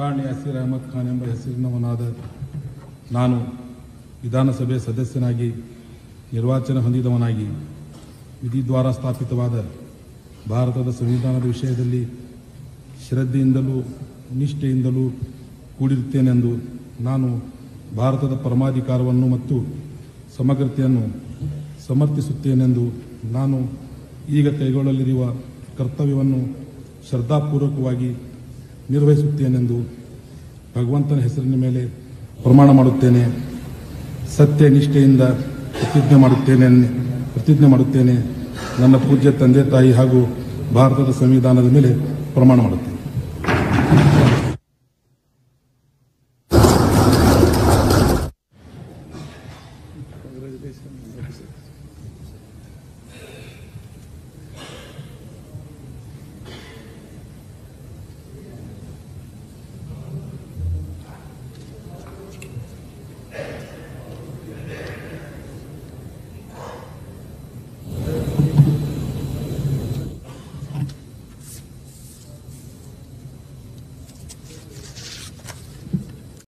Attorney Aseer Ahmed Khan ಎಂಬ ಹೆಸರಿನವನಾದ ನಾನು ವಿಧಾನಸಭೆ ಸದಸ್ಯನಾಗಿ ನಿರ್ವಾಚನ ಹೊಂದಿದವನಾಗಿ ವಿಧಿದ್ವಾರ ಸ್ಥಾಪಿತವಾದ ಭಾರತದ ಸಂವಿಧಾನದ ವಿಷಯದಲ್ಲಿ ಶ್ರದ್ಧೆಯಿಂದಲೂ ನಿಷ್ಠೆಯಿಂದಲೂ ಕೂಡಿರುತ್ತೇನೆಂದು ನಾನು ಭಾರತದ ಪರಮಾಧಿಕಾರವನ್ನು ಮತ್ತು ಸಮಗ್ರತೆಯನ್ನು ಸಮರ್ಥಿಸುತ್ತೇನೆಂದು ನಾನು ಈಗ ಕೈಗೊಳ್ಳಲಿರುವ ಕರ್ತವ್ಯವನ್ನು ಶ್ರದ್ಧಾಪೂರ್ವಕವಾಗಿ ನಿರ್ವಹಿಸುತ್ತೇನೆಂದು ಭಗವಂತನ ಹೆಸರಿನ ಮೇಲೆ ಪ್ರಮಾಣ ಮಾಡುತ್ತೇನೆ. ಸತ್ಯ ನಿಷ್ಠೆಯಿಂದ ಪ್ರತಿಜ್ಞೆ ಮಾಡುತ್ತೇನೆ. ನನ್ನ ಪೂಜ್ಯ ತಂದೆ ತಾಯಿ ಹಾಗೂ ಭಾರತದ ಸಂವಿಧಾನದ ಮೇಲೆ ಪ್ರಮಾಣ ಮಾಡುತ್ತೇನೆ.